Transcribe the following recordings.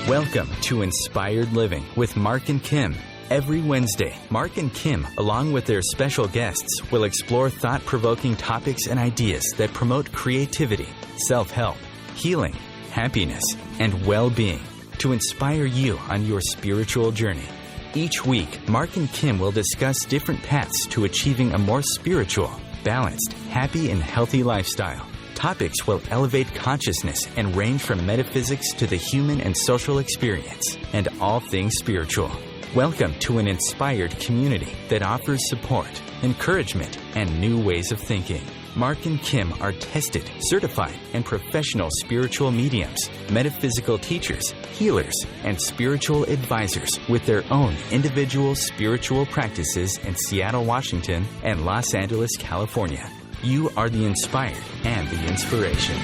Welcome to Inspired Living with Marc and Kim. Every Wednesday, Marc and Kim, along with their special guests, will explore thought-provoking topics and ideas that promote creativity, self-help, healing, happiness, and well-being to inspire you on your spiritual journey. Each week, Marc and Kim will discuss different paths to achieving a more spiritual, balanced, happy, and healthy lifestyle. Topics will elevate consciousness and range from metaphysics to the human and social experience, and all things spiritual. Welcome to an inspired community that offers support, encouragement, and new ways of thinking. Marc and Kim are tested, certified, and professional spiritual mediums, metaphysical teachers, healers, and spiritual advisors with their own individual spiritual practices in Seattle, Washington, and Los Angeles, California. You are the inspired and the inspiration.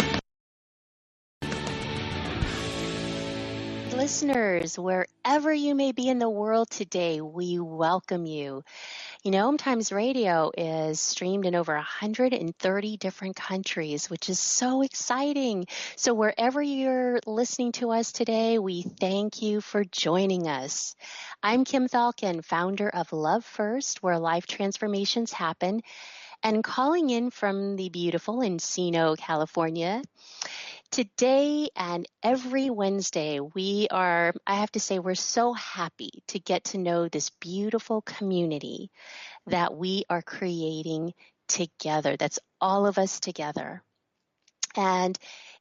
Listeners, wherever you may be in the world today, we welcome you. You know, OMTimes Radio is streamed in over 130 different countries, which is so exciting. So wherever you're listening to us today, we thank you for joining us. I'm Kim Thalken, founder of Love First, where life transformations happen, and calling in from the beautiful Encino, California. Today and every Wednesday, I have to say, we're so happy to get to know this beautiful community that we are creating together. That's all of us together. And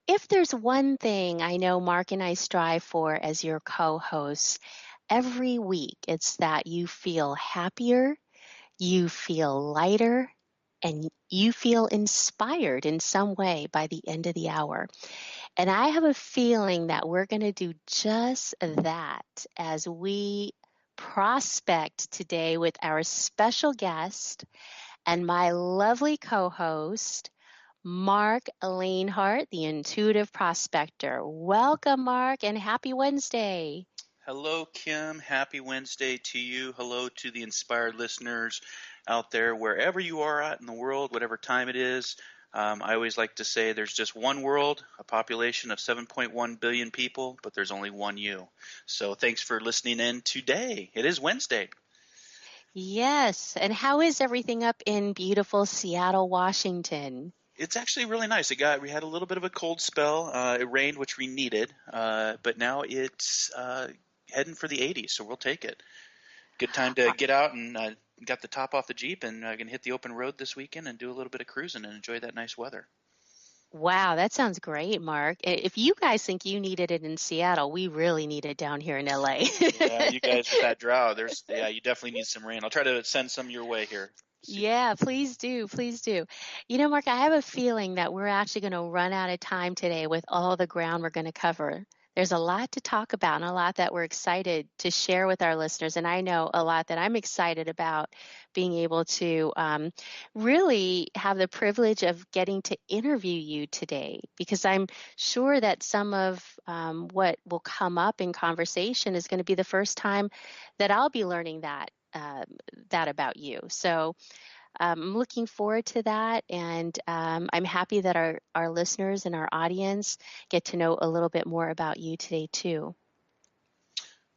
if there's one thing I know Marc and I strive for as your co-hosts every week, it's that you feel happier, you feel lighter, and you feel inspired in some way by the end of the hour. And I have a feeling that we're going to do just that as we prospect today with our special guest and my lovely co-host, Marc Lainhart, the Intuitive Prospector. Welcome, Marc, and happy Wednesday. Hello, Kim. Happy Wednesday to you. Hello to the inspired listeners out there, wherever you are at in the world, whatever time it is. I always like to say there's just one world, a population of 7.1 billion people, but there's only one you. So thanks for listening in today. It is Wednesday. Yes. And how is everything up in beautiful Seattle, Washington? It's actually really nice. We had a little bit of a cold spell. It rained, which we needed, but now it's heading for the 80s, so we'll take it. Good time to get out and got the top off the Jeep and going to hit the open road this weekend and do a little bit of cruising and enjoy that nice weather. Wow, that sounds great, Marc. If you guys think you needed it in Seattle, we really need it down here in LA. Yeah, you guys with that drought, you definitely need some rain. I'll try to send some your way here. Yeah, please do. Please do. You know, Marc, I have a feeling that we're actually going to run out of time today with all the ground we're going to cover. There's a lot to talk about and a lot that we're excited to share with our listeners. And I know a lot that I'm excited about being able to really have the privilege of getting to interview you today, because I'm sure that some of what will come up in conversation is going to be the first time that I'll be learning that about you. So I'm looking forward to that, and I'm happy that our listeners and our audience get to know a little bit more about you today too.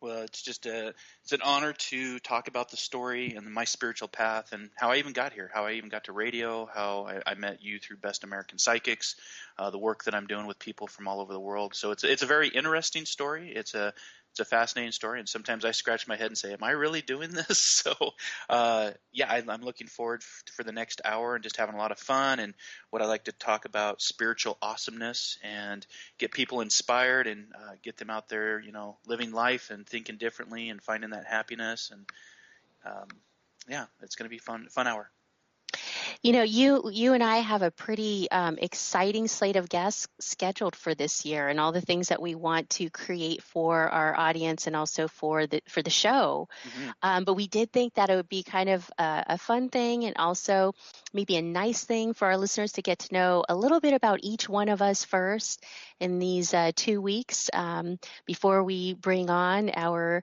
Well, it's an honor to talk about the story and my spiritual path and how I even got here, how I even got to radio, how I met you through Best American Psychics, the work that I'm doing with people from all over the world. So it's a very interesting story. It's a fascinating story, and sometimes I scratch my head and say, am I really doing this? So, I'm looking forward for the next hour and just having a lot of fun, and what I like to talk about, spiritual awesomeness, and get people inspired and get them out there, living life and thinking differently and finding that happiness. And, it's going to be fun hour. You know, you and I have a pretty exciting slate of guests scheduled for this year, and all the things that we want to create for our audience and also for the show. Mm-hmm. But we did think that it would be kind of a fun thing, and also maybe a nice thing for our listeners to get to know a little bit about each one of us first in these 2 weeks before we bring on our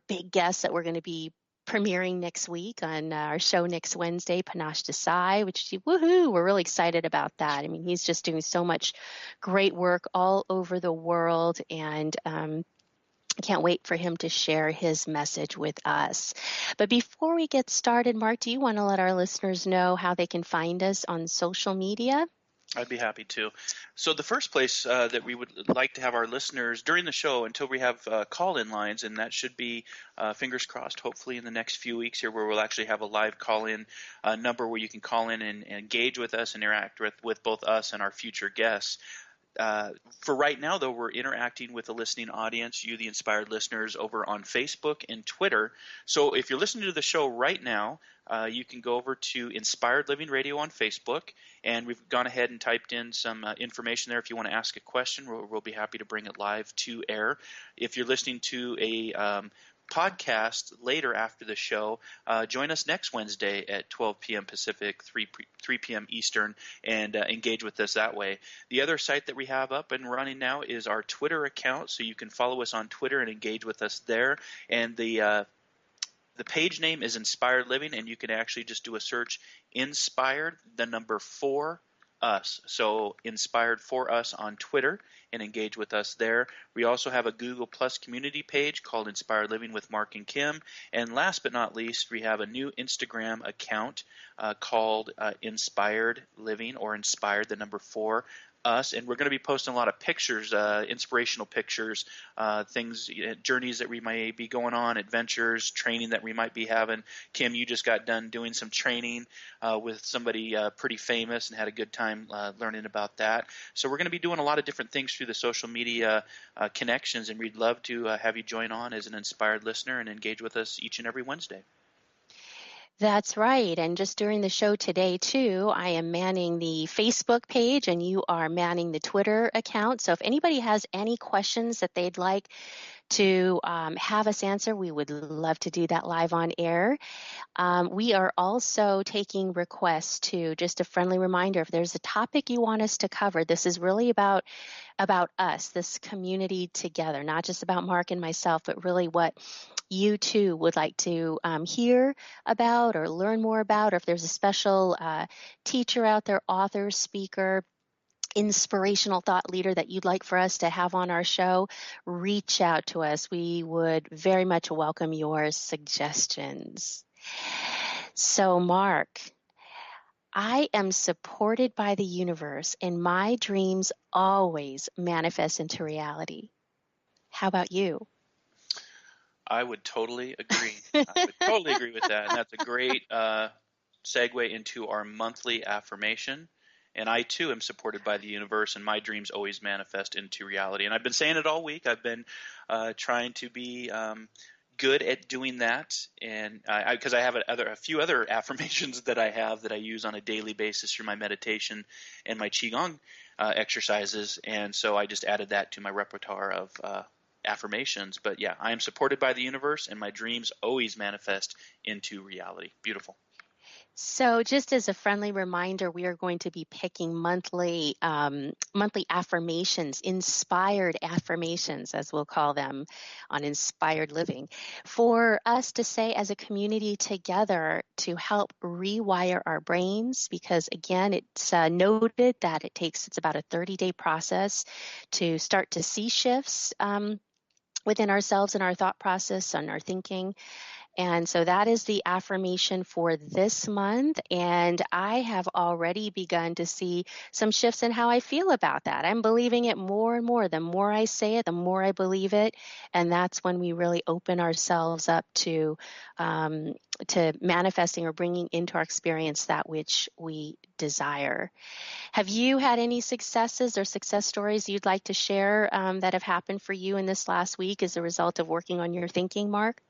big guests that we're going to be premiering next week on our show next Wednesday, Panache Desai, which, woohoo, we're really excited about that. I mean, he's just doing so much great work all over the world, and I can't wait for him to share his message with us. But before we get started, Mark, do you want to let our listeners know how they can find us on social media? I'd be happy to. So the first place that we would like to have our listeners during the show until we have call-in lines, and that should be, fingers crossed, hopefully in the next few weeks here, where we'll actually have a live call-in number where you can call in and engage with us and interact with both us and our future guests. For right now, though, we're interacting with the listening audience, you, the inspired listeners, over on Facebook and Twitter. So if you're listening to the show right now, you can go over to Inspired Living Radio on Facebook, and we've gone ahead and typed in some information there. If you want to ask a question, we'll be happy to bring it live to air. If you're listening to a podcast later after the show, join us next Wednesday at 12 p.m. Pacific, 3 p.m. Eastern, and engage with us that way. The other site that we have up and running now is our Twitter account, so you can follow us on Twitter and engage with us there. And the page name is Inspired Living, and you can actually just do a search, Inspired, the number 4 us. So Inspired for Us on Twitter, and engage with us there. We also have a Google Plus community page called Inspired Living with Mark and Kim. And last but not least, we have a new Instagram account called Inspired Living, or Inspired, the number 4 us, and we're going to be posting a lot of pictures, inspirational pictures, things, journeys that we may be going on, adventures, training that we might be having. Kim, you just got done doing some training with somebody pretty famous and had a good time learning about that. So we're going to be doing a lot of different things through the social media connections, and we'd love to have you join on as an inspired listener and engage with us each and every Wednesday. That's right. And just during the show today, too, I am manning the Facebook page and you are manning the Twitter account. So if anybody has any questions that they'd like to have us answer, we would love to do that live on air. We are also taking requests too. Just a friendly reminder, if there's a topic you want us to cover, this is really about us, this community together, not just about Mark and myself, but really what you too would like to hear about or learn more about, or if there's a special teacher out there, author, speaker, inspirational thought leader that you'd like for us to have on our show, reach out to us. We would very much welcome your suggestions. So, Mark, I am supported by the universe, and my dreams always manifest into reality. How about you? I would totally agree. I would totally agree with that. And that's a great segue into our monthly affirmation. And I, too, am supported by the universe, and my dreams always manifest into reality. And I've been saying it all week. I've been trying to be good at doing that, and because I have a few other affirmations that I have that I use on a daily basis through my meditation and my Qigong exercises. And so I just added that to my repertoire of affirmations. But yeah, I am supported by the universe, and my dreams always manifest into reality. Beautiful. So just as a friendly reminder, we are going to be picking monthly affirmations, inspired affirmations, as we'll call them, on Inspired Living, for us to say as a community together to help rewire our brains, because again, it's noted that it's about a 30-day process to start to see shifts within ourselves and our thought process and our thinking. And so that is the affirmation for this month. And I have already begun to see some shifts in how I feel about that. I'm believing it more and more. The more I say it, the more I believe it. And that's when we really open ourselves up to manifesting or bringing into our experience that which we desire. Have you had any successes or success stories you'd like to share that have happened for you in this last week as a result of working on your thinking, Mark?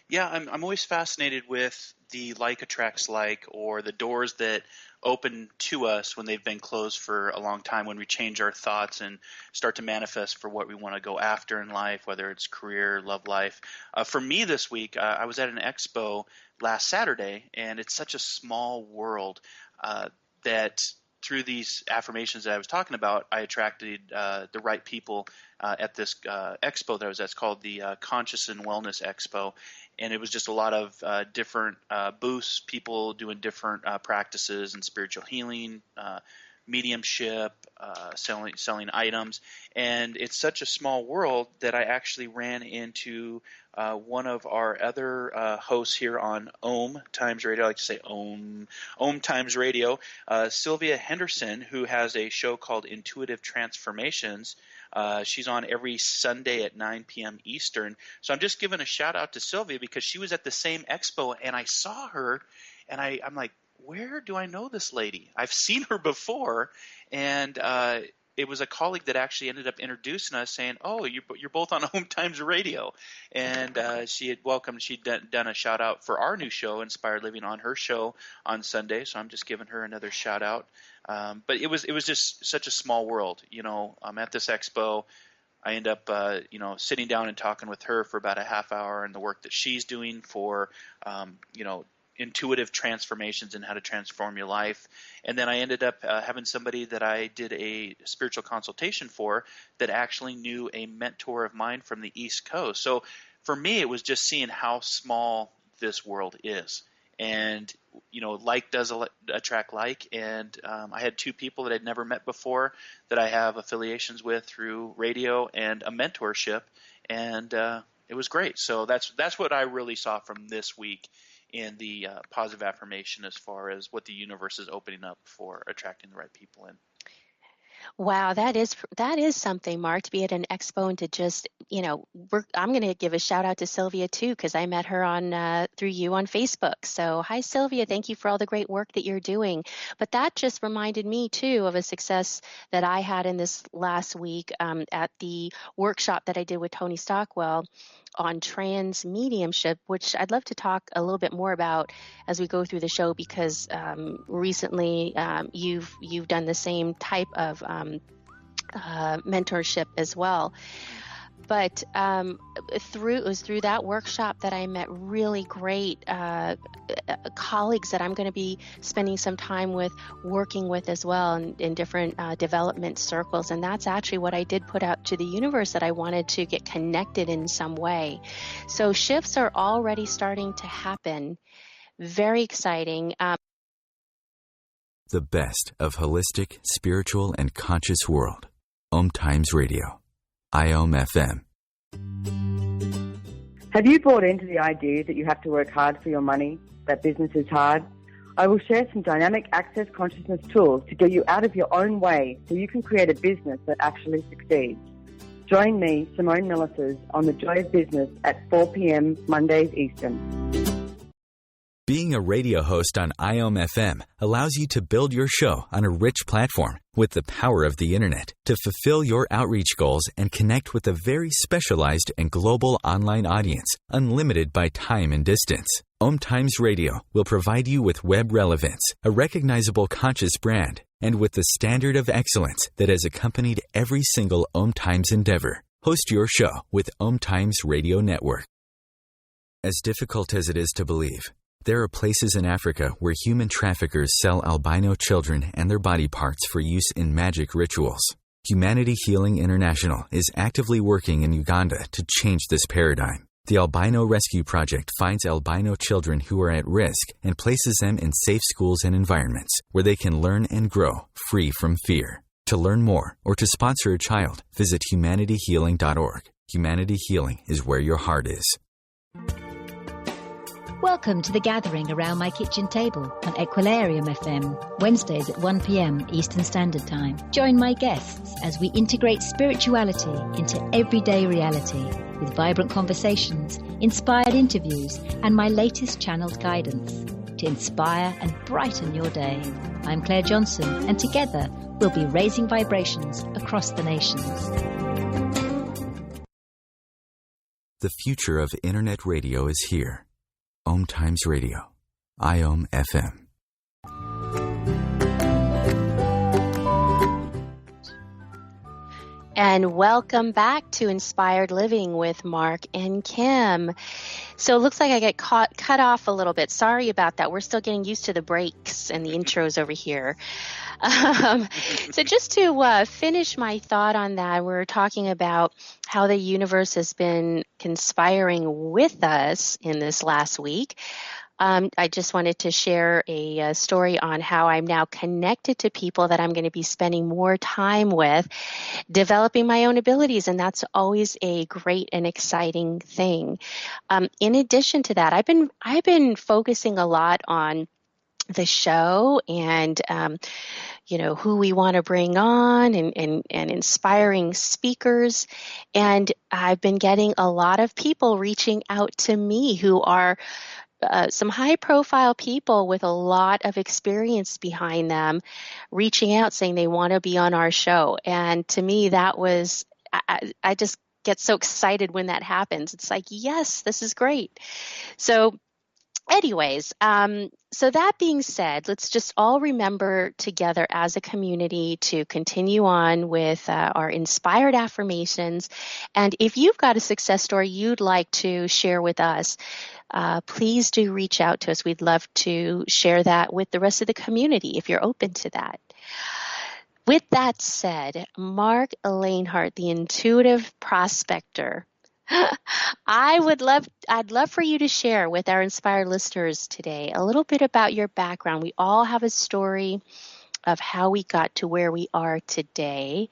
Yeah, I'm always fascinated with the like attracts like, or the doors that open to us when they've been closed for a long time, when we change our thoughts and start to manifest for what we want to go after in life, whether it's career, love life. For me this week, I was at an expo last Saturday, and it's such a small world that through these affirmations that I was talking about, I attracted the right people at this expo that I was at. It's called the Conscious and Wellness Expo. And it was just a lot of different booths, people doing different practices and spiritual healing, mediumship, selling items. And it's such a small world that I actually ran into one of our other hosts here on OMTimes Radio. I like to say OMTimes Radio, Sylvia Henderson, who has a show called Intuitive Transformations. She's on every Sunday at 9 p.m. Eastern. So I'm just giving a shout out to Sylvia because she was at the same expo and I saw her and I'm like, where do I know this lady? I've seen her before. And it was a colleague that actually ended up introducing us, saying, "Oh, you're both on OMTimes Radio," and she'd done a shout out for our new show, Inspired Living, on her show on Sunday. So I'm just giving her another shout out. But it was just such a small world, at this expo. I end up, sitting down and talking with her for about a half hour and the work that she's doing for, intuitive transformations and how to transform your life. And then I ended up having somebody that I did a spiritual consultation for that actually knew a mentor of mine from the East Coast. So for me, it was just seeing how small this world is. And, like does attract like. And I had two people that I'd never met before that I have affiliations with through radio and a mentorship. And it was great. So that's what I really saw from this week in the positive affirmation as far as what the universe is opening up for attracting the right people in. Wow, that is something, Mark, to be at an expo and to just, I'm going to give a shout out to Sylvia too, because I met her on through you on Facebook. So hi, Sylvia. Thank you for all the great work that you're doing. But that just reminded me too of a success that I had in this last week at the workshop that I did with Tony Stockwell on trans mediumship, which I'd love to talk a little bit more about as we go through the show, because recently you've done the same type of mentorship as well. But it was through that workshop that I met really great colleagues that I'm going to be spending some time with, working with as well in different development circles. And that's actually what I did put out to the universe, that I wanted to get connected in some way. So shifts are already starting to happen. Very exciting. The best of holistic, spiritual, and conscious world. OMTimes Radio. IOM FM. Have you bought into the idea that you have to work hard for your money, that business is hard? I will share some dynamic access consciousness tools to get you out of your own way so you can create a business that actually succeeds. Join me, Simone Millisers, on The Joy of Business at 4 p.m. Mondays Eastern. Being a radio host on IOM FM allows you to build your show on a rich platform with the power of the internet to fulfill your outreach goals and connect with a very specialized and global online audience, unlimited by time and distance. OMTimes Radio will provide you with web relevance, a recognizable conscious brand, and with the standard of excellence that has accompanied every single OMTimes endeavor. Host your show with OMTimes Radio Network. As difficult as it is to believe, there are places in Africa where human traffickers sell albino children and their body parts for use in magic rituals. Humanity Healing International is actively working in Uganda to change this paradigm. The Albino Rescue Project finds albino children who are at risk and places them in safe schools and environments where they can learn and grow free from fear. To learn more or to sponsor a child, visit humanityhealing.org. Humanity Healing is where your heart is. Welcome to The Gathering Around My Kitchen Table on Equilarium FM, Wednesdays at 1 p.m. Eastern Standard Time. Join my guests as we integrate spirituality into everyday reality with vibrant conversations, inspired interviews, and my latest channeled guidance to inspire and brighten your day. I'm Claire Johnson, and together we'll be raising vibrations across the nations. The future of internet radio is here. OMTimes Radio. IOM FM. And welcome back to Inspired Living with Mark and Kim. So it looks like I get cut off a little bit. Sorry about that. We're still getting used to the breaks and the intros over here. So just to finish my thought on that, we're talking about how the universe has been conspiring with us in this last week. I just wanted to share a story on how I'm now connected to people that I'm going to be spending more time with, developing my own abilities, and that's always a great and exciting thing. In addition to that, I've been focusing a lot on the show and who we want to bring on and inspiring speakers. And I've been getting a lot of people reaching out to me who are some high profile people with a lot of experience behind them, reaching out saying they want to be on our show. And to me, that was, I just get so excited when that happens. It's like, yes, this is great. So anyways, so that being said, let's just all remember together as a community to continue on with our inspired affirmations. And if you've got a success story you'd like to share with us, please do reach out to us. We'd love to share that with the rest of the community if you're open to that. With that said, Marc Lainhart, the Intuitive Prospector, I'd love for you to share with our inspired listeners today a little bit about your background. We all have a story of how we got to where we are today,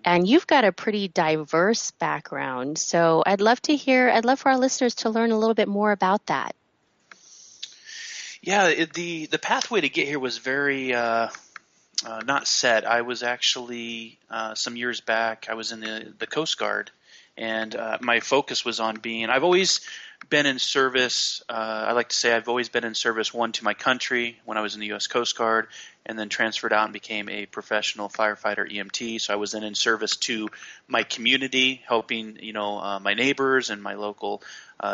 and you've got a pretty diverse background. So I'd love for our listeners to learn a little bit more about that. Yeah, the pathway to get here was very not set. I was actually some years back, I was in the Coast Guard. And my focus was on I've always been in service. I like to say I've always been in service, one, to my country when I was in the U.S. Coast Guard, and then transferred out and became a professional firefighter EMT. So I was then in service to my community, helping my neighbors and my local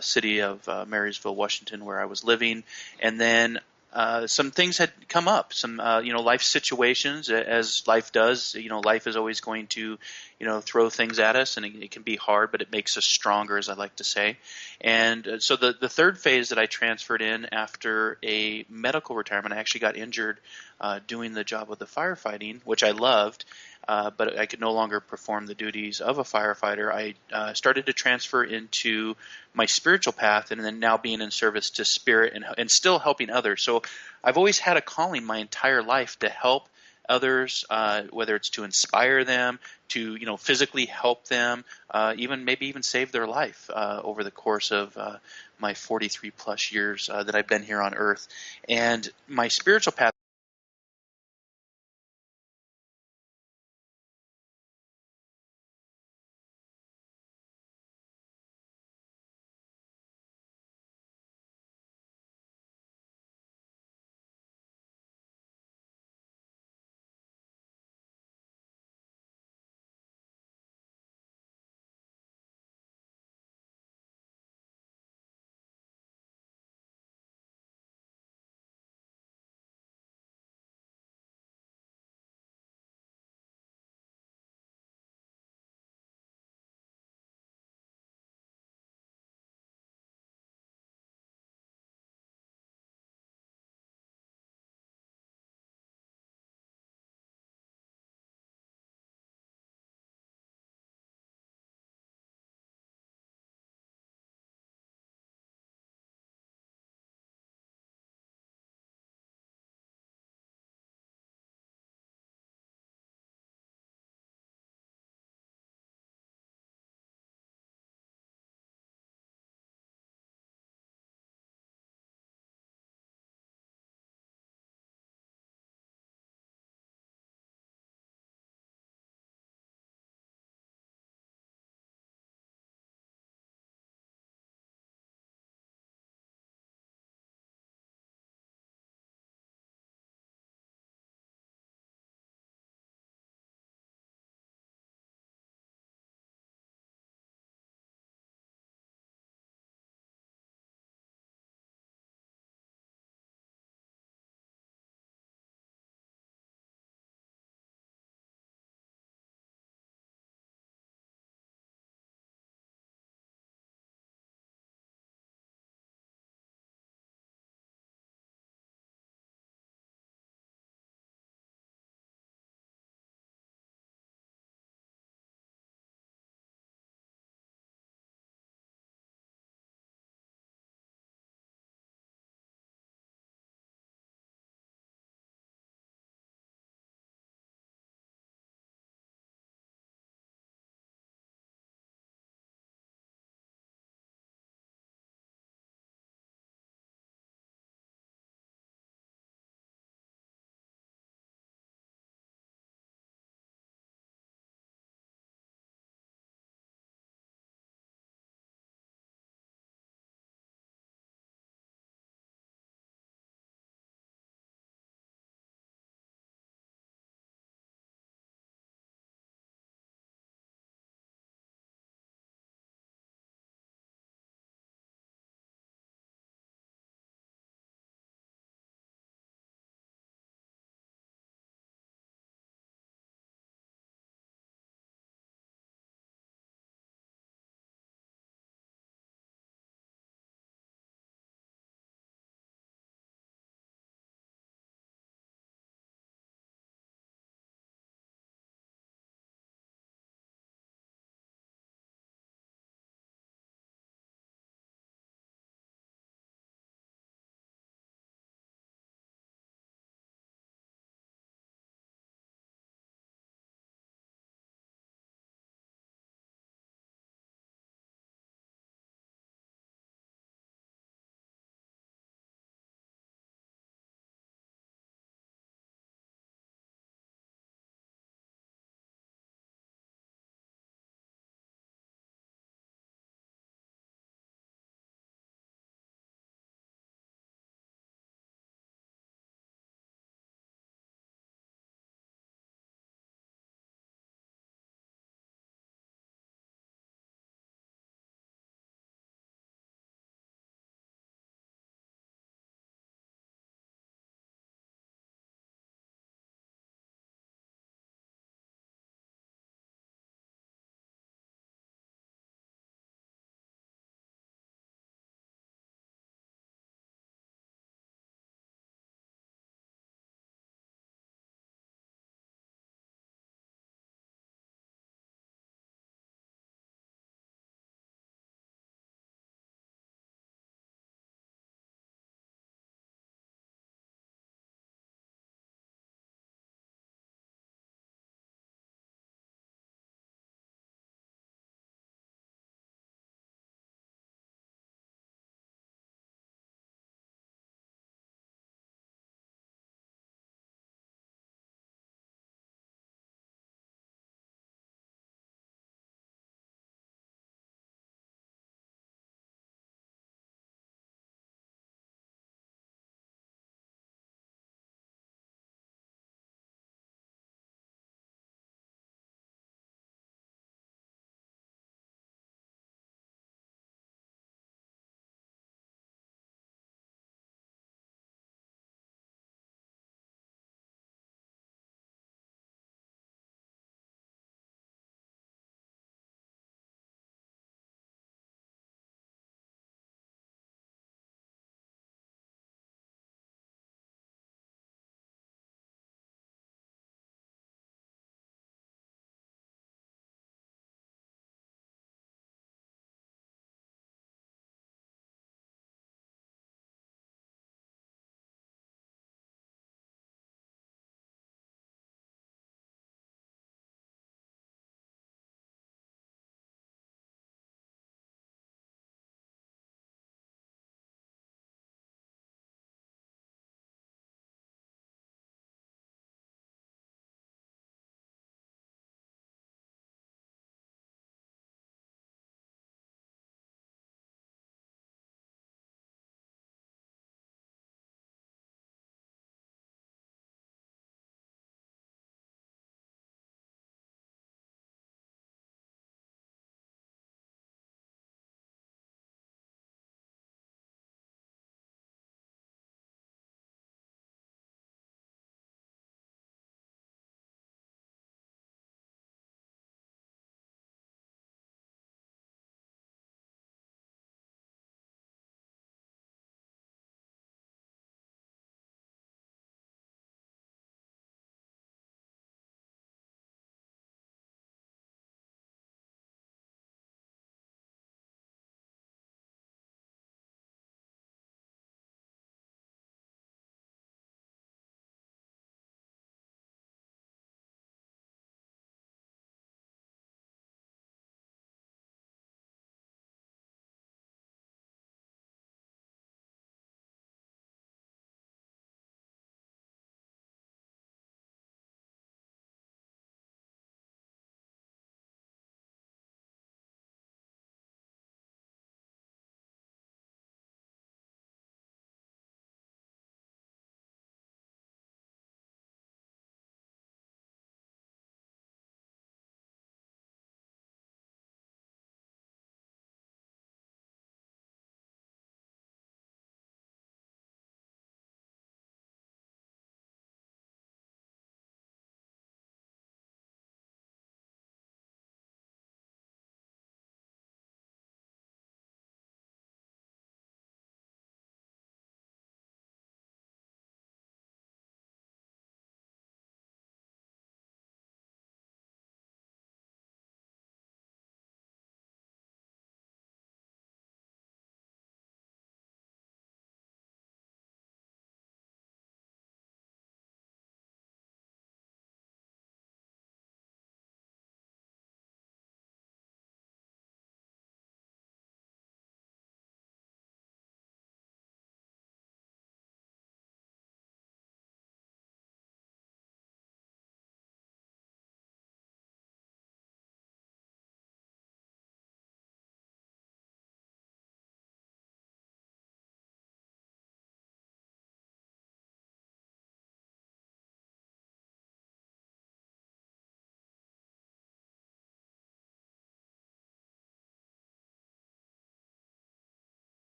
city of Marysville, Washington, where I was living. And then some things had come up, some life situations, as life does. Life is always going to throw things at us, and it can be hard, but it makes us stronger, as I like to say. And so the third phase that I transferred in after a medical retirement, I actually got injured doing the job of the firefighting, which I loved, but I could no longer perform the duties of a firefighter. I started to transfer into my spiritual path, and then now being in service to spirit and still helping others. So I've always had a calling my entire life to help others, whether it's to inspire them, to physically help them, maybe even save their life over the course of my 43 plus years that I've been here on Earth. And my spiritual path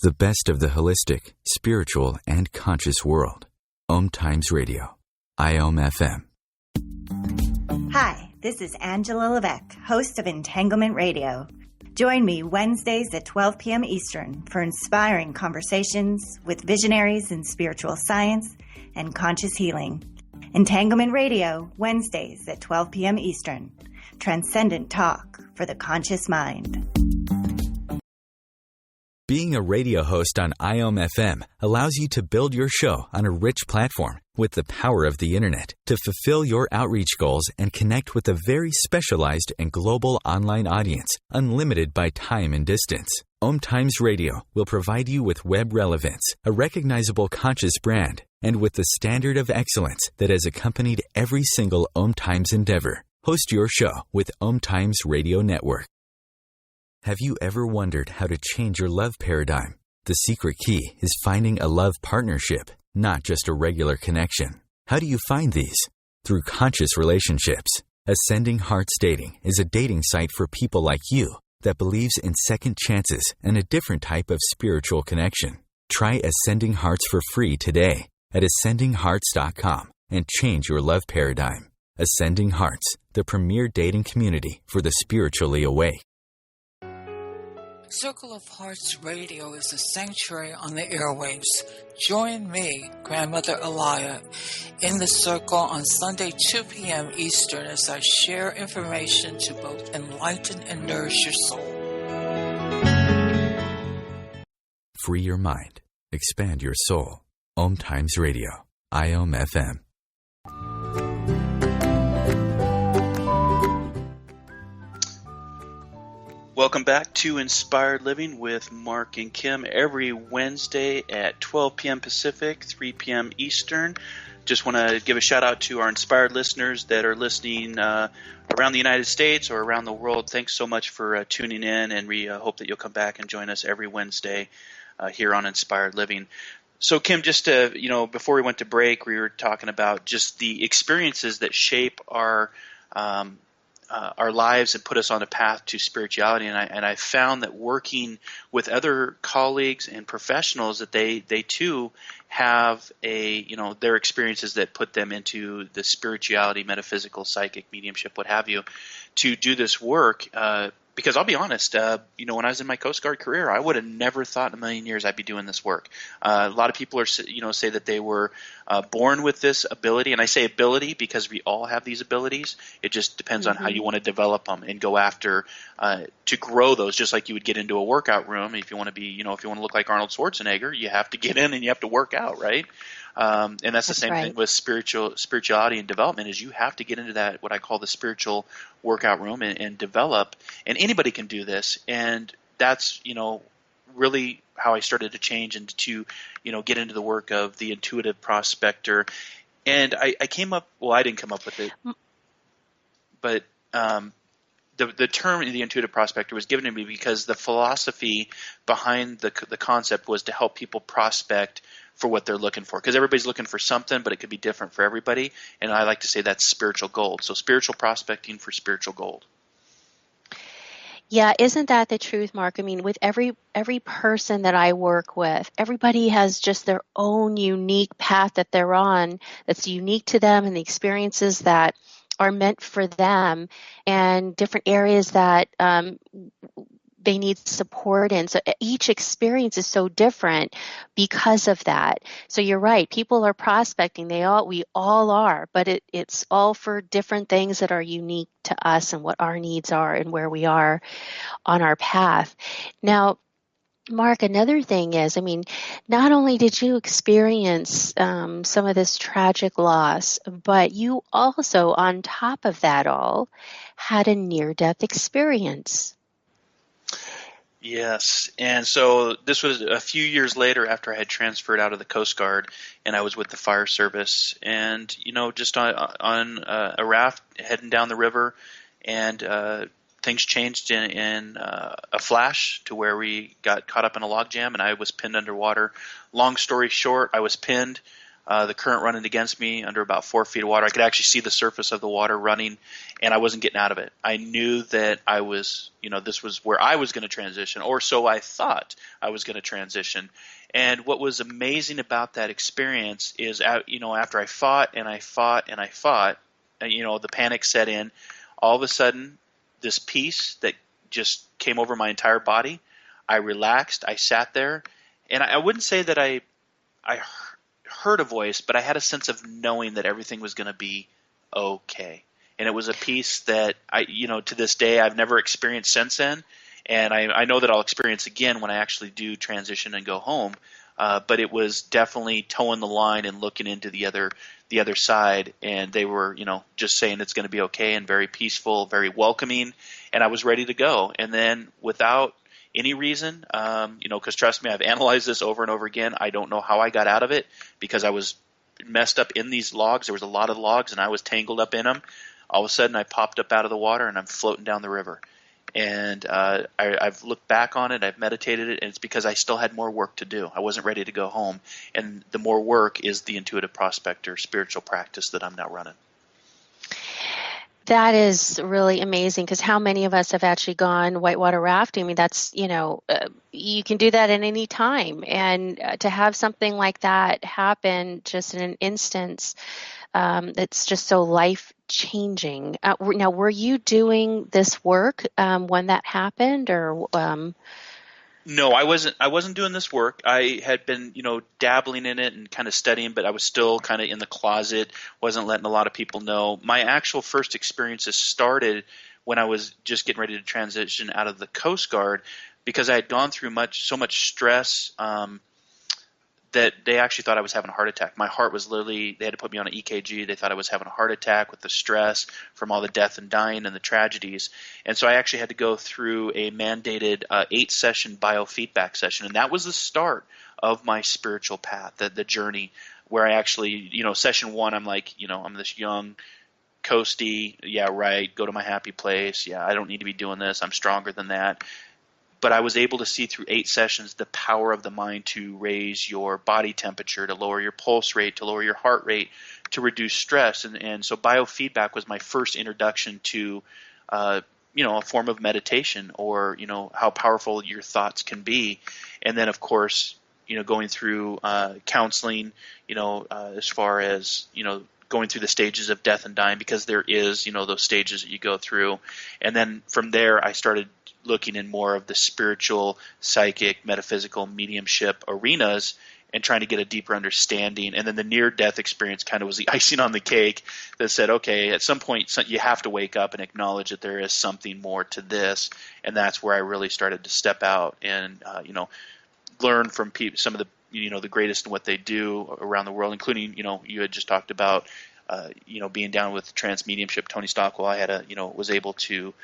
The best of the holistic, spiritual, and conscious world. OMTimes Radio. IOM FM. Hi, this is Angela Levesque, host of Entanglement Radio. Join me Wednesdays at 12 p.m. Eastern for inspiring conversations with visionaries in spiritual science and conscious healing. Entanglement Radio, Wednesdays at 12 p.m. Eastern. Transcendent talk for the conscious mind. Being a radio host on IOM FM allows you to build your show on a rich platform with the power of the internet to fulfill your outreach goals and connect with a very specialized and global online audience, unlimited by time and distance. OMTimes Radio will provide you with web relevance, a recognizable conscious brand, and with the standard of excellence that has accompanied every single OMTimes endeavor. Host your show with OMTimes Radio Network. Have you ever wondered how to change your love paradigm? The secret key is finding a love partnership, not just a regular connection. How do you find these? Through conscious relationships. Ascending Hearts Dating is a dating site for people like you that believes in second chances and a different type of spiritual connection. Try Ascending Hearts for free today at ascendinghearts.com and change your love paradigm. Ascending Hearts, the premier dating community for the spiritually awake. Circle of Hearts Radio is a sanctuary on the airwaves. Join me, Grandmother Elia, in the circle on Sunday 2 p.m. Eastern as I share information to both enlighten and nourish your soul. Free your mind. Expand your soul. OMTimes Radio. IOM FM. Welcome back to Inspired Living with Mark and Kim every Wednesday at 12 p.m. Pacific, 3 p.m. Eastern. Just want to give a shout out to our inspired listeners that are listening around the United States or around the world. Thanks so much for tuning in, and we hope that you'll come back and join us every Wednesday here on Inspired Living. So, Kim, just to, before we went to break, we were talking about just the experiences that shape our lives and put us on a path to spirituality. And I found that working with other colleagues and professionals that they too have their experiences that put them into the spirituality, metaphysical, psychic, mediumship, what have you, to do this work. Because I'll be honest, when I was in my Coast Guard career, I would have never thought in a million years I'd be doing this work. A lot of people say that they were born with this ability, and I say ability because we all have these abilities. It just depends on how you want to develop them and go after to grow those. Just like you would get into a workout room, if you want to be, if you want to look like Arnold Schwarzenegger, you have to get in and you have to work out, right? And that's the same thing with spirituality and development. Is you have to get into that, what I call the spiritual workout room, and develop. And anybody can do this. And that's, really how I started to change and to, get into the work of the Intuitive Prospector. And I came up, well, I didn't come up with it, but the term the Intuitive Prospector was given to me because the philosophy behind the concept was to help people prospect for what they're looking for, because everybody's looking for something, but it could be different for everybody. And I like to say that's spiritual gold. So spiritual prospecting for spiritual gold. Yeah, isn't that the truth, Mark? I mean, with every person that I work with, everybody has just their own unique path that they're on that's unique to them, and the experiences that are meant for them, and different areas that they need support in. So each experience is so different because of that. So you're right. People are prospecting. We all are, but it's all for different things that are unique to us and what our needs are and where we are on our path. Now, Mark, another thing is, not only did you experience some of this tragic loss, but you also, on top of that all, had a near-death experience. Yes. And so this was a few years later after I had transferred out of the Coast Guard, and I was with the fire service, and, just on a raft heading down the river, and things changed in a flash to where we got caught up in a log jam, and I was pinned underwater. Long story short, I was pinned. the current running against me under about 4 feet of water. I could actually see the surface of the water running, and I wasn't getting out of it. I knew that I was, this was where I was going to transition, or so I thought I was going to transition. And what was amazing about that experience is, after I fought and I fought and I fought, the panic set in. All of a sudden, this peace that just came over my entire body. I relaxed. I sat there, and I wouldn't say that I heard a voice, but I had a sense of knowing that everything was going to be okay. And it was a peace that to this day I've never experienced since then. And I know that I'll experience again when I actually do transition and go home. But it was definitely towing the line and looking into the other side. And they were, just saying it's going to be okay, and very peaceful, very welcoming. And I was ready to go. And then without any reason, because trust me, I've analyzed this over and over again. I don't know how I got out of it, because I was messed up in these logs. There was a lot of logs, and I was tangled up in them. All of a sudden, I popped up out of the water, and I'm floating down the river. And I've looked back on it. I've meditated it, and it's because I still had more work to do. I wasn't ready to go home. And the more work is the Intuitive Prospector spiritual practice that I'm now running. That is really amazing, because how many of us have actually gone whitewater rafting? I mean, that's, you can do that at any time. And to have something like that happen just in an instance, it's just so life-changing. Now, were you doing this work when that happened, or? No, I wasn't doing this work. I had been, dabbling in it and kind of studying, but I was still kind of in the closet, wasn't letting a lot of people know. My actual first experiences started when I was just getting ready to transition out of the Coast Guard, because I had gone through so much stress that they actually thought I was having a heart attack. My heart was literally, they had to put me on an EKG. They thought I was having a heart attack with the stress from all the death and dying and the tragedies. And so I actually had to go through a mandated 8-session biofeedback session. And that was the start of my spiritual path, the journey, where I actually, session 1, I'm like, I'm this young, coasty, yeah, right, go to my happy place. Yeah, I don't need to be doing this. I'm stronger than that. But I was able to see through 8 sessions the power of the mind to raise your body temperature, to lower your pulse rate, to lower your heart rate, to reduce stress. And so biofeedback was my first introduction to, a form of meditation, or, how powerful your thoughts can be. And then, of course, going through counseling, as far as, going through the stages of death and dying, because there is, those stages that you go through. And then from there, I started looking in more of the spiritual, psychic, metaphysical, mediumship arenas, and trying to get a deeper understanding. And then the near-death experience kind of was the icing on the cake that said, okay, at some point you have to wake up and acknowledge that there is something more to this. And that's where I really started to step out and, learn from some of the, the greatest in what they do around the world, including, you had just talked about, being down with trance mediumship, Tony Stockwell. I had was able to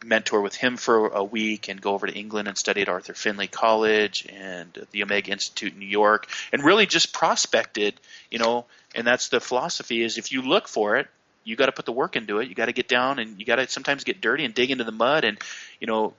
mentor with him for a week and go over to England and study at Arthur Findlay College and the Omega Institute in New York, and really just prospected, and that's the philosophy, is if you look for it, you got to put the work into it. You got to get down, and you got to sometimes get dirty and dig into the mud and,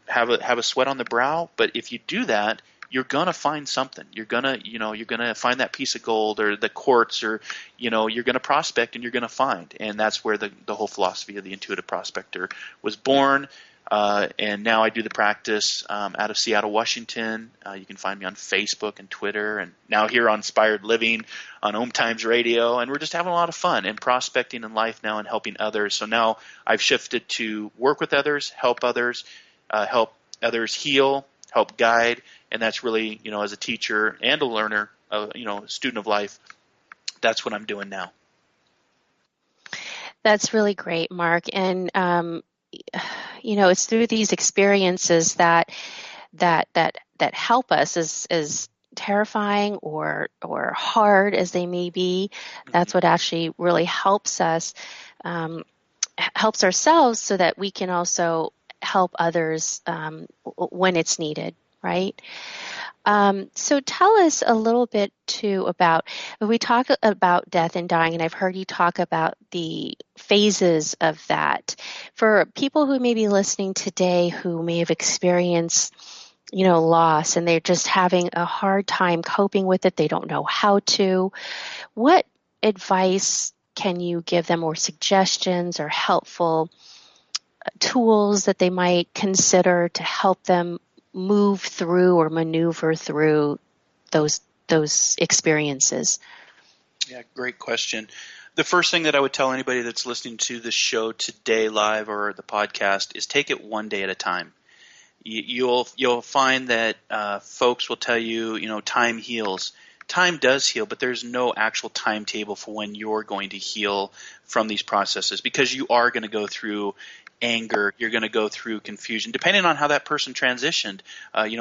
have a sweat on the brow. But if you do that, you're going to find something. You're going to find that piece of gold or the quartz, or, you're going to prospect and you're going to find. And that's where the whole philosophy of the Intuitive Prospector was born. And now I do the practice out of Seattle, Washington. You can find me on Facebook and Twitter, and now here on Inspired Living on OMTimes Radio. And we're just having a lot of fun and prospecting in life now and helping others. So now I've shifted to work with others, help others heal, help guide. And that's really, as a teacher and a learner, a student of life, that's what I'm doing now. That's really great, Mark. And, it's through these experiences that help us, as terrifying or hard as they may be. That's what actually really helps us, helps ourselves, so that we can also help others when it's needed, right? So tell us a little bit too about, when we talk about death and dying, and I've heard you talk about the phases of that. For people who may be listening today who may have experienced loss, and they're just having a hard time coping with it. They don't know how to. What advice can you give them, or suggestions or helpful tools that they might consider to help them move through or maneuver through those experiences? Yeah, great question. The first thing that I would tell anybody that's listening to the show today live or the podcast is take it one day at a time. You'll find that folks will tell you, time heals. Time does heal, but there's no actual timetable for when you're going to heal from these processes, because you are going to go through anger, you're going to go through confusion, depending on how that person transitioned.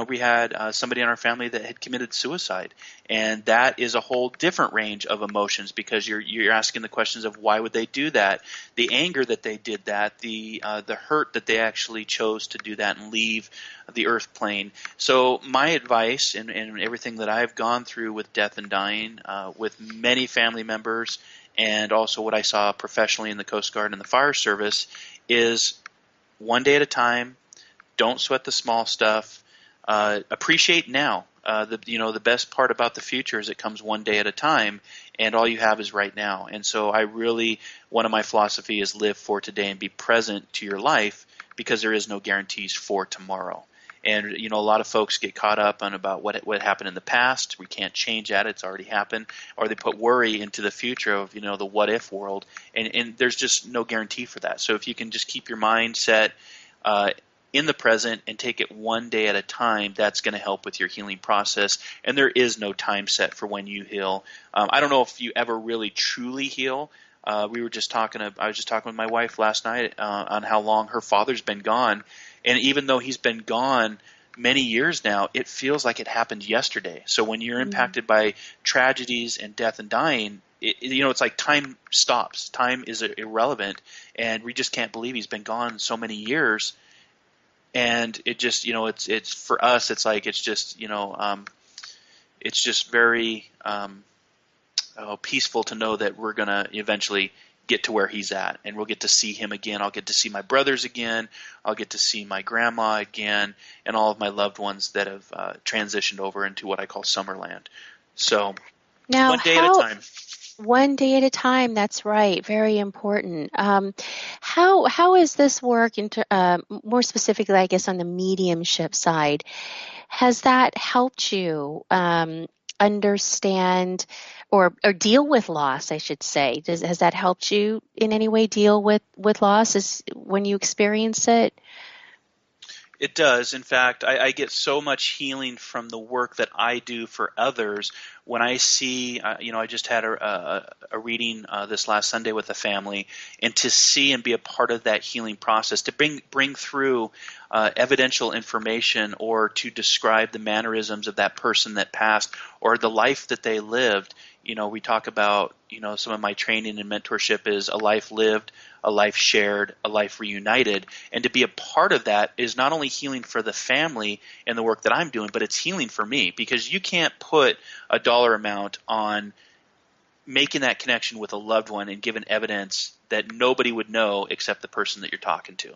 We had somebody in our family that had committed suicide, and that is a whole different range of emotions, because you're asking the questions of why would they do that, the anger that they did that, the hurt that they actually chose to do that and leave the earth plane. So my advice and everything that I've gone through with death and dying, with many family members, and also what I saw professionally in the Coast Guard and the fire service, is one day at a time. Don't sweat the small stuff. Appreciate now. The best part about the future is it comes one day at a time, and all you have is right now. And so one of my philosophy is live for today and be present to your life, because there is no guarantees for tomorrow. And, a lot of folks get caught up on about what happened in the past. We can't change that. It's already happened. Or they put worry into the future of, the what-if world. And there's just no guarantee for that. So if you can just keep your mind set in the present and take it one day at a time, that's going to help with your healing process. And there is no time set for when you heal. I don't know if you ever really truly heal. I was just talking with my wife last night on how long her father's been gone. And even though he's been gone many years now, it feels like it happened yesterday. So when you're impacted by tragedies and death and dying, it's like time stops. Time is irrelevant, and we just can't believe he's been gone so many years. And it just, it's for us, it's like it's just very peaceful to know that we're gonna eventually get to where he's at, and we'll get to see him again. I'll get to see my brothers again. I'll get to see my grandma again, and all of my loved ones that have transitioned over into what I call Summerland. So now, one day at a time. One day at a time. That's right. Very important. How is this work, more specifically, I guess, on the mediumship side? Has that helped you understand or deal with loss, I should say? Has that helped you in any way deal with loss when you experience it? It does. In fact, I get so much healing from the work that I do for others. When I see, I just had a reading this last Sunday with a family, and to see and be a part of that healing process, to bring through evidential information, or to describe the mannerisms of that person that passed, or the life that they lived. We talk about, some of my training and mentorship is a life lived, a life shared, a life reunited. And to be a part of that is not only healing for the family and the work that I'm doing, but it's healing for me, because you can't put a dollar amount on making that connection with a loved one and giving evidence that nobody would know except the person that you're talking to.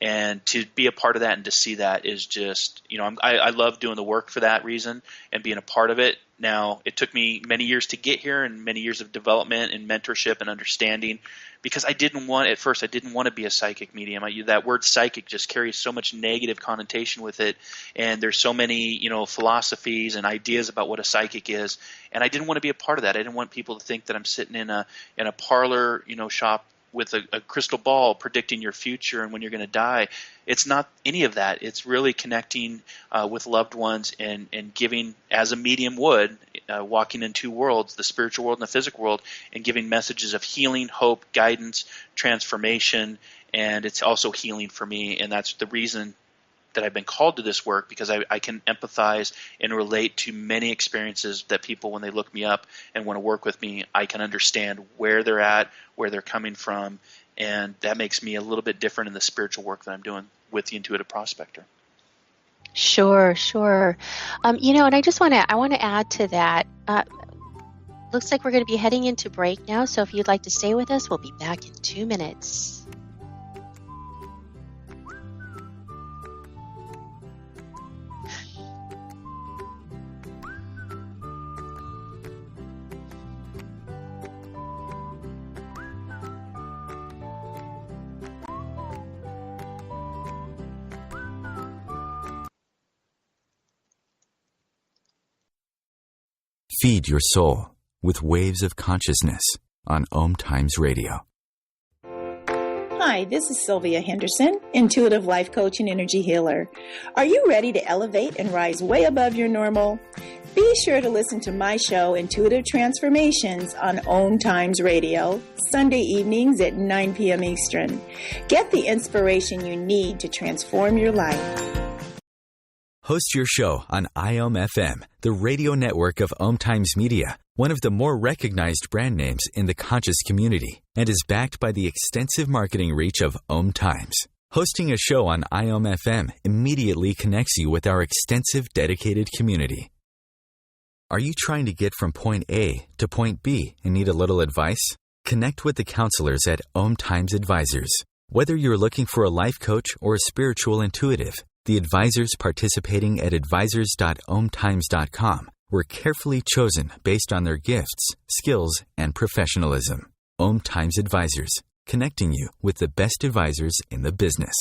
And to be a part of that and to see that is just, I love doing the work for that reason and being a part of it. Now, it took me many years to get here, and many years of development and mentorship and understanding, because at first I didn't want to be a psychic medium. That word psychic just carries so much negative connotation with it, and there's so many, philosophies and ideas about what a psychic is, and I didn't want to be a part of that. I didn't want people to think that I'm sitting in a parlor, shop with a crystal ball predicting your future and when you're going to die. It's not any of that. It's really connecting with loved ones and giving, as a medium would, walking in two worlds, the spiritual world and the physical world, and giving messages of healing, hope, guidance, transformation, and it's also healing for me. And that's the reason that I've been called to this work, because I can empathize and relate to many experiences that people, when they look me up and want to work with me, I can understand where they're at, where they're coming from, and that makes me a little bit different in the spiritual work that I'm doing with the Intuitive Prospector. Sure. And I want to add to that. Looks like we're going to be heading into break now, so if you'd like to stay with us, we'll be back in 2 minutes. Feed your soul with Waves of Consciousness on OMTimes Radio. Hi, this is Sylvia Henderson, intuitive life coach and energy healer. Are you ready to elevate and rise way above your normal? Be sure to listen to my show, Intuitive Transformations, on OMTimes Radio, Sunday evenings at 9 p.m. Eastern. Get the inspiration you need to transform your life. Host your show on IOM-FM, the radio network of OMTimes Media, one of the more recognized brand names in the conscious community, and is backed by the extensive marketing reach of OMTimes. Hosting a show on IOM-FM immediately connects you with our extensive dedicated community. Are you trying to get from point A to point B and need a little advice? Connect with the counselors at OMTimes Advisors. Whether you're looking for a life coach or a spiritual intuitive, the advisors participating at advisors.omtimes.com were carefully chosen based on their gifts, skills, and professionalism. OMTimes Advisors, connecting you with the best advisors in the business.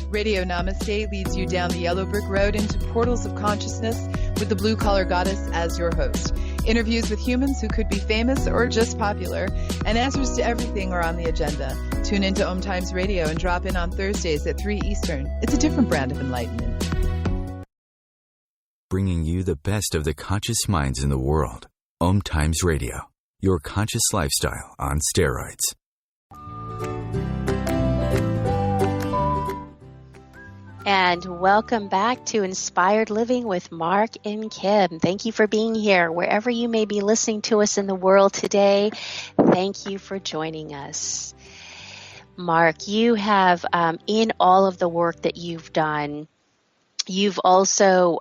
Radio Namaste leads you down the yellow brick road into portals of consciousness with the blue-collar goddess as your host. Interviews with humans who could be famous or just popular, and answers to everything are on the agenda. Tune into OMTimes Radio and drop in on Thursdays at 3 Eastern. It's a different brand of enlightenment. Bringing you the best of the conscious minds in the world. OMTimes Radio, your conscious lifestyle on steroids. And welcome back to Inspired Living with Marc and Kim. Thank you for being here. Wherever you may be listening to us in the world today, thank you for joining us. Marc, you have, in all of the work that you've done, you've also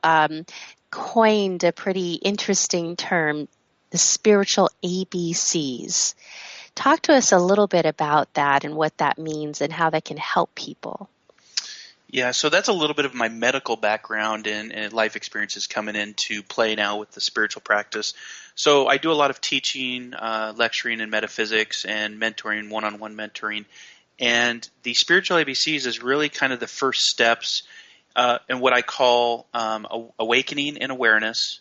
coined a pretty interesting term, the spiritual ABCs. Talk to us a little bit about that and what that means and how that can help people. Yeah, so that's a little bit of my medical background and life experiences coming into play now with the spiritual practice. So I do a lot of teaching, lecturing in metaphysics and mentoring, one-on-one mentoring. And the spiritual ABCs is really kind of the first steps in what I call awakening and awareness,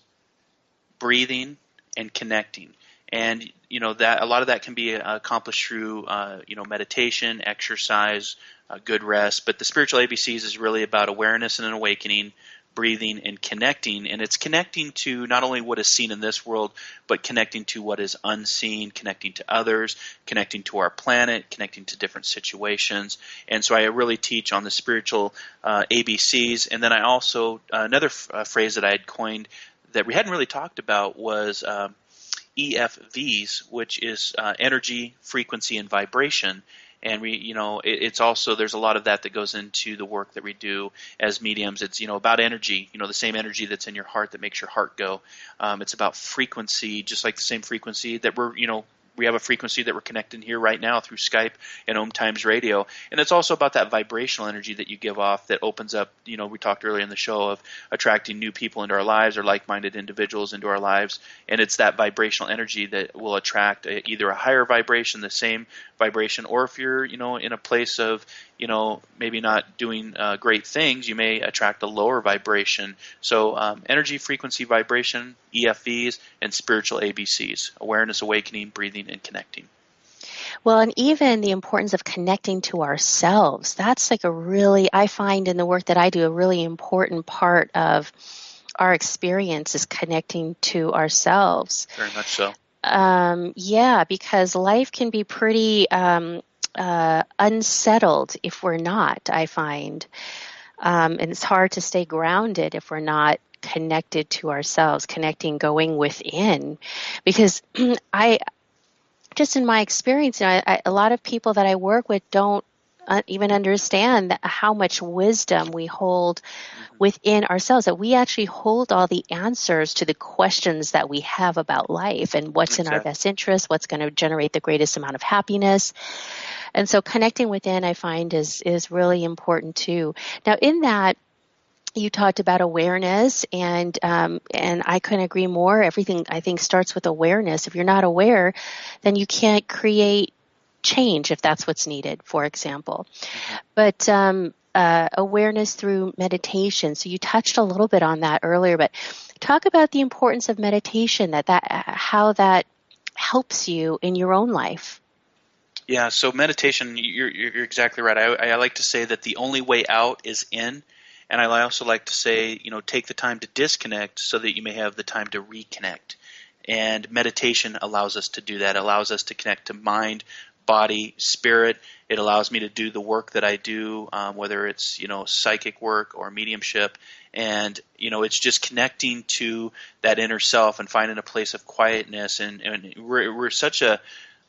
breathing, and connecting. And that a lot of that can be accomplished through meditation, exercise, good rest. But the spiritual ABCs is really about awareness and an awakening, breathing, and connecting. And it's connecting to not only what is seen in this world, but connecting to what is unseen, connecting to others, connecting to our planet, connecting to different situations. And so I really teach on the spiritual ABCs. And then I also, another phrase that I had coined that we hadn't really talked about was EFVs, which is energy, frequency, and vibration. And it's also, there's a lot of that goes into the work that we do as mediums. It's, about energy, the same energy that's in your heart that makes your heart go. It's about frequency, just like the same frequency that we have a frequency that we're connecting here right now through Skype and OMTimes Radio. And it's also about that vibrational energy that you give off that opens up, we talked earlier in the show of attracting new people into our lives or like-minded individuals into our lives. And it's that vibrational energy that will attract either a higher vibration, the same vibration, or if you're, in a place of, maybe not doing great things, you may attract a lower vibration. So energy, frequency, vibration, EFVs, and spiritual ABCs, awareness, awakening, breathing, and connecting. Well, and even the importance of connecting to ourselves, that's like I find in the work that I do, a really important part of our experience is connecting to ourselves. Very much so. Yeah, because life can be pretty unsettled if we're not, I find. And it's hard to stay grounded if we're not connected to ourselves, going within. Because just in my experience, a lot of people that I work with don't even understand how much wisdom we hold within ourselves, that we actually hold all the answers to the questions that we have about life and what's in our best interest, what's going to generate the greatest amount of happiness. And so connecting within, I find, is really important too. Now, in that, you talked about awareness, and I couldn't agree more. Everything, I think, starts with awareness. If you're not aware, then you can't create change if that's what's needed, for example. But awareness through meditation. So you touched a little bit on that earlier, but talk about the importance of meditation, how that helps you in your own life. Yeah, so meditation, you're exactly right. I like to say that the only way out is in, and I also like to say, take the time to disconnect so that you may have the time to reconnect. And meditation allows us to do that. It allows us to connect to mind, body, spirit. It allows me to do the work that I do, whether it's psychic work or mediumship, and it's just connecting to that inner self and finding a place of quietness. And we're such a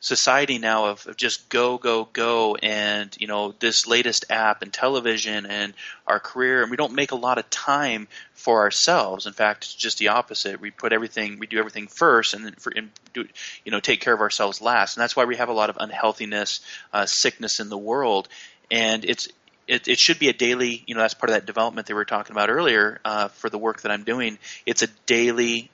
society now of just go, go, go, and this latest app and television and our career, and we don't make a lot of time for ourselves. In fact, it's just the opposite. We do everything first, and then take care of ourselves last. And that's why we have a lot of unhealthiness, sickness in the world. And it should be a daily, that's part of that development that we were talking about earlier for the work that I'm doing. It's a daily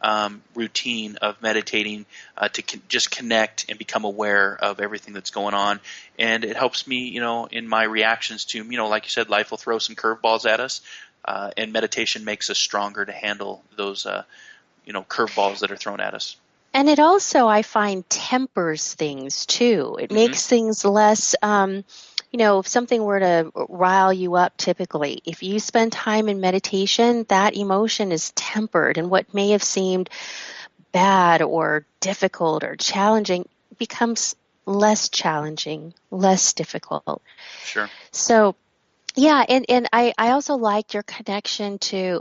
routine of meditating to just connect and become aware of everything that's going on. And it helps me, in my reactions to, like you said, life will throw some curveballs at us, and meditation makes us stronger to handle those, curveballs that are thrown at us. And it also, I find, tempers things too. It makes things less, if something were to rile you up typically, if you spend time in meditation, that emotion is tempered, and what may have seemed bad or difficult or challenging becomes less challenging, less difficult. Sure. So, yeah, and I also liked your connection to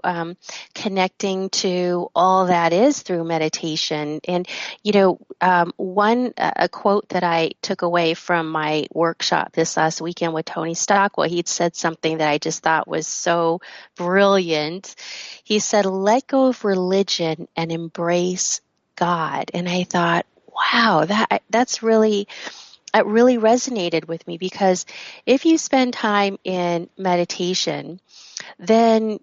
connecting to all that is through meditation. And, a quote that I took away from my workshop this last weekend with Tony Stockwell, he'd said something that I just thought was so brilliant. He said, "Let go of religion and embrace God." And I thought, wow, that's really... It really resonated with me, because if you spend time in meditation, then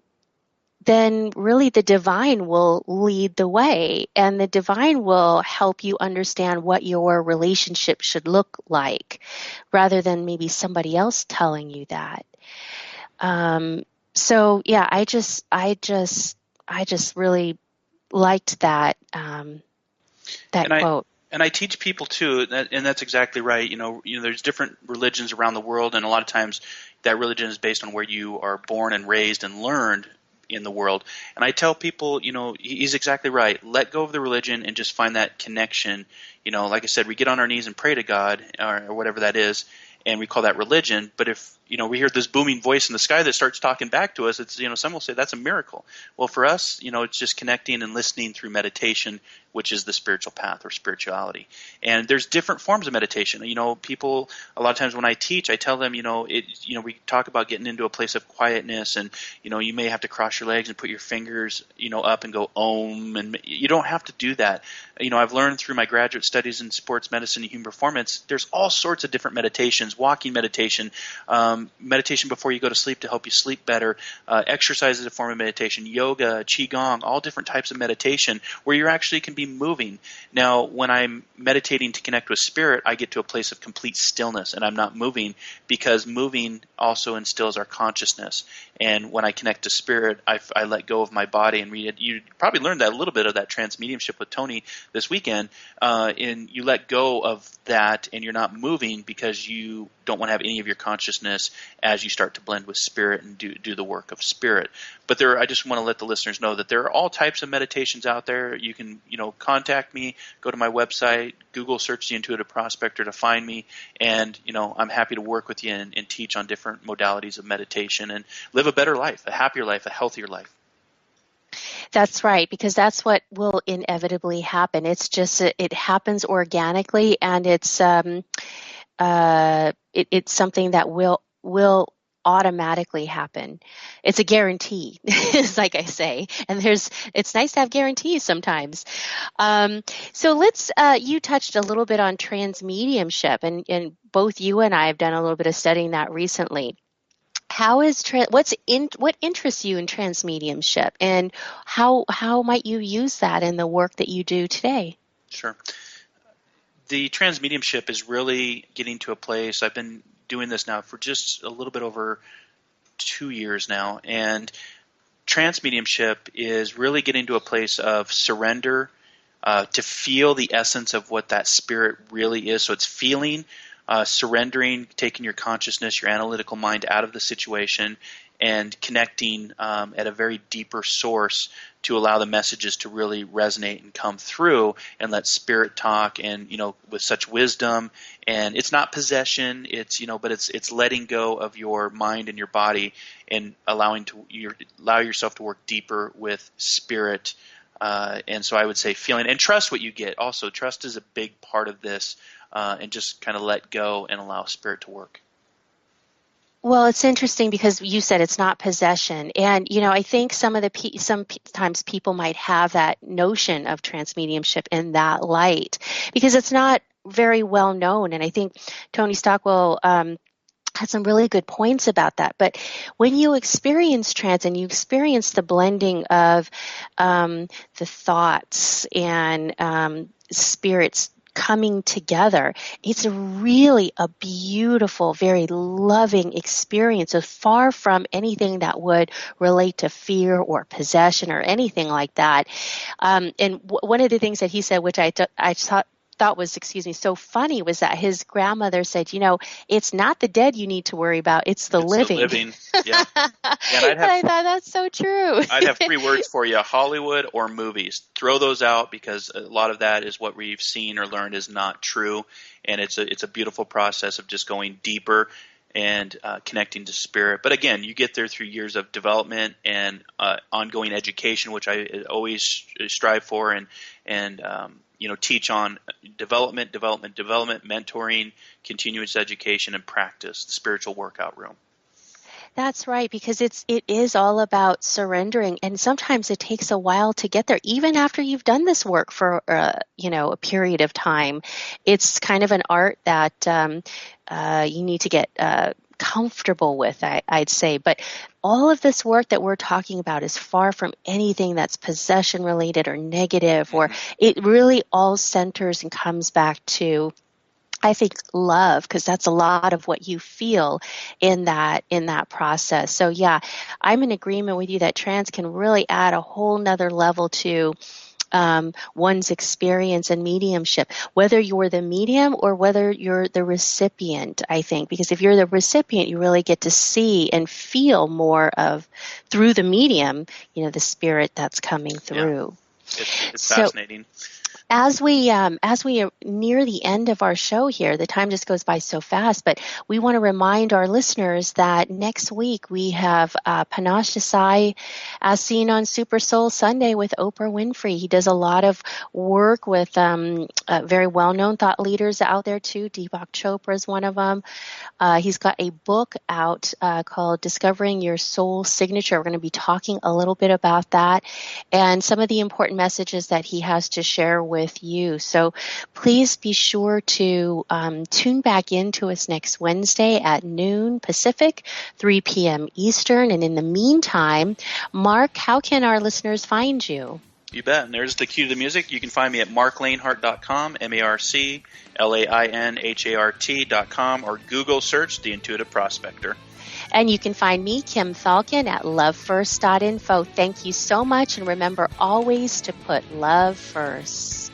really the divine will lead the way, and the divine will help you understand what your relationship should look like, rather than maybe somebody else telling you that. So yeah, I just really liked that quote. And I teach people too, and that's exactly right. There's different religions around the world, and a lot of times that religion is based on where you are born and raised and learned in the world. And I tell people, he's exactly right. Let go of the religion and just find that connection. Like I said, we get on our knees and pray to God or whatever that is, and we call that religion. But if we hear this booming voice in the sky that starts talking back to us, it's some will say that's a miracle. Well, for us, it's just connecting and listening through meditation, which is the spiritual path or spirituality. And there's different forms of meditation. People, a lot of times when I teach, I tell them, we talk about getting into a place of quietness, and you may have to cross your legs and put your fingers up and go Om, and you don't have to do that. I've learned through my graduate studies in sports medicine and human performance, there's all sorts of different meditations: walking meditation, meditation before you go to sleep to help you sleep better, exercise is a form of meditation, yoga, qigong, all different types of meditation where you actually can be moving. Now, when I'm meditating to connect with spirit, I get to a place of complete stillness, and I'm not moving, because moving also instills our consciousness. And when I connect to spirit, I let go of my body and read it. You probably learned that a little bit of that trance mediumship with Tony this weekend, and you let go of that, and you're not moving because you don't want to have any of your consciousness as you start to blend with spirit and do the work of spirit. But I just want to let the listeners know that there are all types of meditations out there. You can, contact me, go to my website, Google search the Intuitive Prospector to find me, and, I'm happy to work with you and teach on different modalities of meditation and live a better life, a happier life, a healthier life. That's right, because that's what will inevitably happen. It's just, it happens organically, and it's something that will automatically happen. It's a guarantee, like I say, and it's nice to have guarantees sometimes. So let's, you touched a little bit on transmediumship, and both you and I have done a little bit of studying that recently. What interests you in transmediumship, and how might you use that in the work that you do today? Sure. The transmediumship is really getting to a place. I've been doing this now for just a little bit over 2 years now. And trance mediumship is really getting to a place of surrender, to feel the essence of what that spirit really is. So it's feeling, surrendering, taking your consciousness, your analytical mind out of the situation, and connecting at a very deeper source to allow the messages to really resonate and come through, and let spirit talk, and with such wisdom. And it's not possession, it's but it's letting go of your mind and your body, and allow yourself to work deeper with spirit. And so I would say feeling, and trust what you get. Also, trust is a big part of this, and just kind of let go and allow spirit to work. Well, it's interesting because you said it's not possession. And, I think sometimes people might have that notion of trance mediumship in that light because it's not very well known. And I think Tony Stockwell had some really good points about that. But when you experience trance and you experience the blending of the thoughts and spirits coming together, it's really a beautiful, very loving experience. So far from anything that would relate to fear or possession or anything like that. And one of the things that he said, which I thought was, so funny, was that his grandmother said, it's not the dead you need to worry about, it's the living. The living, yeah. And I thought that's so true. I'd have 3 words for you: Hollywood or movies. Throw those out, because a lot of that is what we've seen or learned is not true, and it's a beautiful process of just going deeper and connecting to spirit. But again, you get there through years of development and ongoing education, which I always strive for, and teach on development, mentoring, continuous education, and practice, the spiritual workout room. That's right, because it is all about surrendering, and sometimes it takes a while to get there. Even after you've done this work for a period of time, it's kind of an art that you need to get comfortable with, I'd say. But all of this work that we're talking about is far from anything that's possession related or negative, or it really all centers and comes back to, I think, love, because that's a lot of what you feel in that process. So yeah, I'm in agreement with you that trance can really add a whole nother level to one's experience and mediumship, whether you're the medium or whether you're the recipient, I think, because if you're the recipient, you really get to see and feel more of, through the medium, the spirit that's coming through. Yeah. It's fascinating. As we near the end of our show here, the time just goes by so fast, but we want to remind our listeners that next week we have Panache Desai as seen on Super Soul Sunday with Oprah Winfrey. He does a lot of work with very well-known thought leaders out there too. Deepak Chopra is one of them. He's got a book out called Discovering Your Soul Signature. We're going to be talking a little bit about that and some of the important messages that he has to share with you. So please be sure to tune back into us next Wednesday at noon Pacific, 3 p.m. Eastern. And in the meantime, Mark, how can our listeners find you? You bet. And there's the cue to the music. You can find me at marklainhart.com, MarcLainhart.com, or Google search The Intuitive Prospector. And you can find me, Kim Falcon, at lovefirst.info. Thank you so much, and remember always to put love first.